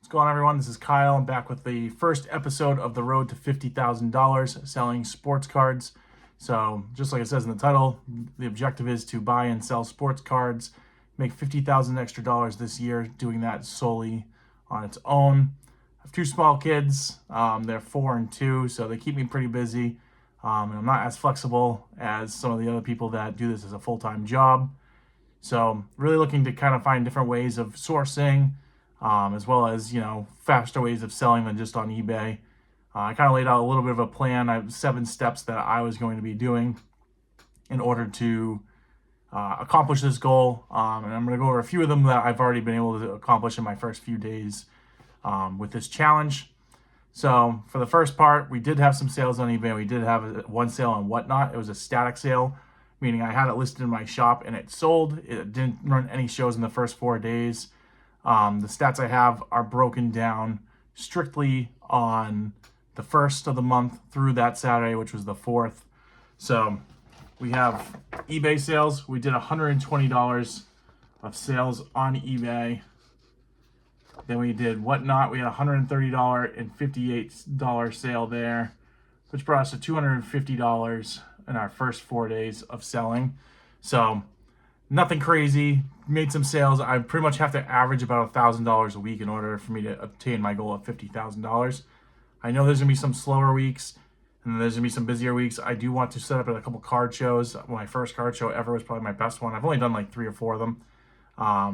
going on, everyone? This is Kyle. I'm back with the first episode of the road to $50,000 selling sports cards. So just like it says in the title, the objective is to buy and sell sports cards, make $50,000 extra dollars this year, doing that solely on its own. I have two small kids. They're 4 and 2, so they keep me pretty busy. And I'm not as flexible as some of the other people that do this as a full-time job. So really looking to kind of find different ways of sourcing, as well as, faster ways of selling than just on eBay. I kind of laid out a little bit of a plan. I have 7 steps that I was going to be doing in order to accomplish this goal. And I'm going to go over a few of them that I've already been able to accomplish in my first few days with this challenge. So for the first part, we did have some sales on eBay. We did have one sale on Whatnot. It was a static sale, meaning I had it listed in my shop and it sold. It didn't run any shows in the first 4 days. The stats I have are broken down strictly on the first of the month through that Saturday, which was the 4th. So we have eBay sales. We did $120 of sales on eBay. Then we did Whatnot. We had a $130 and $58 sale there, which brought us to $250 in our first 4 days of selling. So nothing crazy. Made some sales. I pretty much have to average about $1,000 a week in order for me to obtain my goal of $50,000. I know there's gonna be some slower weeks and there's gonna be some busier weeks. I do want to set up at a couple card shows. My first card show ever was probably my best one. I've only done like 3 or 4 of them,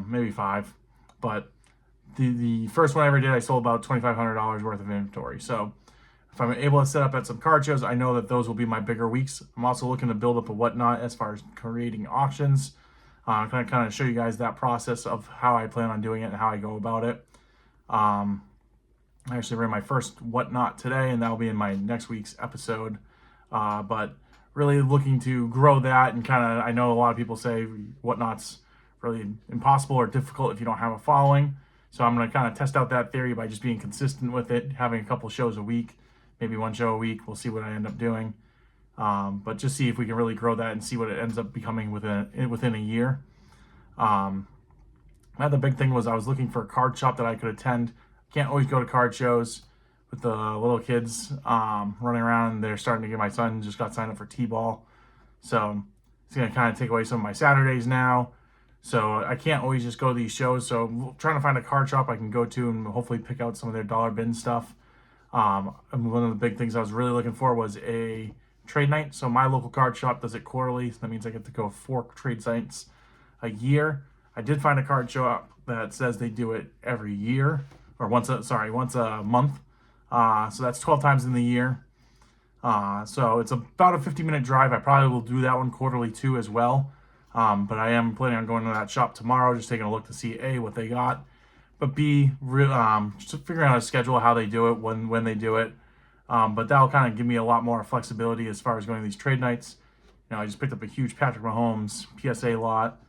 maybe 5, but the first one I ever did, I sold about $2,500 worth of inventory. So if I'm able to set up at some card shows, I know that those will be my bigger weeks. I'm also looking to build up a Whatnot as far as creating auctions. I'm going to kind of show you guys that process of how I plan on doing it and how I go about it. I actually ran my first Whatnot today, and that'll be in my next week's episode. But really looking to grow that, and kind of, I know a lot of people say Whatnot's really impossible or difficult if you don't have a following. So I'm going to kind of test out that theory by just being consistent with it, having a couple shows a week, maybe 1 show a week. We'll see what I end up doing. But just see if we can really grow that and see what it ends up becoming within a year. Another big thing was I was looking for a card shop that I could attend. Can't always go to card shows with the little kids running around. They're starting to get, my son just got signed up for T-ball. So it's going to kind of take away some of my Saturdays now. So I can't always just go to these shows. So I'm trying to find a card shop I can go to and hopefully pick out some of their dollar bin stuff. And one of the big things I was really looking for was a trade night. So my local card shop does it quarterly. So that means I get to go 4 trade nights a year. I did find a card shop that says they do it every year, or once a month. So that's 12 times in the year. So it's about a 50-minute drive. I probably will do that one quarterly too as well. But I am planning on going to that shop tomorrow, just taking a look to see A, what they got, but B, just figuring out a schedule, how they do it, when they do it. But that'll kind of give me a lot more flexibility as far as going to these trade nights. I just picked up a huge Patrick Mahomes PSA lot.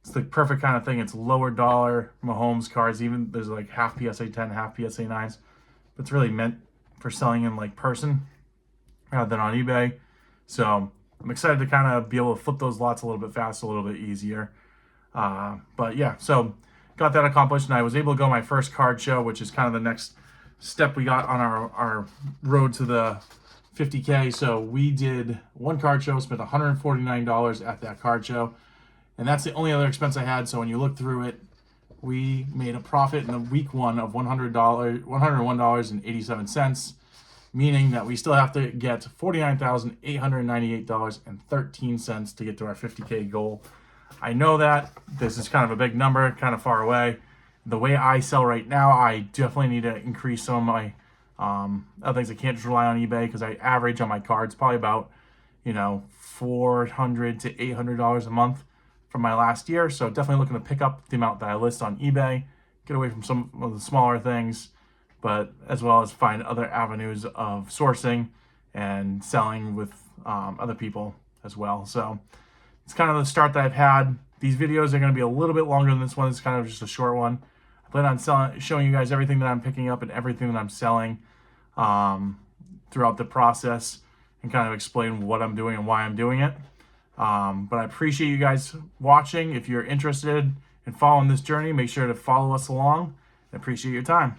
It's the perfect kind of thing. It's lower dollar Mahomes cards. Even there's like half PSA 10, half PSA 9s. But it's really meant for selling in like person rather than on eBay. So I'm excited to kind of be able to flip those lots a little bit faster, a little bit easier. But yeah, so got that accomplished, and I was able to go to my first card show, which is kind of the next step we got on our road to the 50K. So we did 1 card show, spent $149 at that card show, and that's the only other expense I had. So when you look through it, we made a profit in the week 1 of $101.87, meaning that we still have to get $49,898.13 to get to our 50K goal. I know that this is kind of a big number, kind of far away. The way I sell right now, I definitely need to increase some of my other things. I can't just rely on eBay, because I average on my cards probably about $400 to $800 a month from my last year. So definitely looking to pick up the amount that I list on eBay, get away from some of the smaller things, but as well as find other avenues of sourcing and selling with other people as well. So it's kind of the start that I've had. These videos are going to be a little bit longer than this one. It's kind of just a short one. I plan on showing you guys everything that I'm picking up and everything that I'm selling throughout the process, and kind of explain what I'm doing and why I'm doing it. But I appreciate you guys watching. If you're interested in following this journey, make sure to follow us along. I appreciate your time.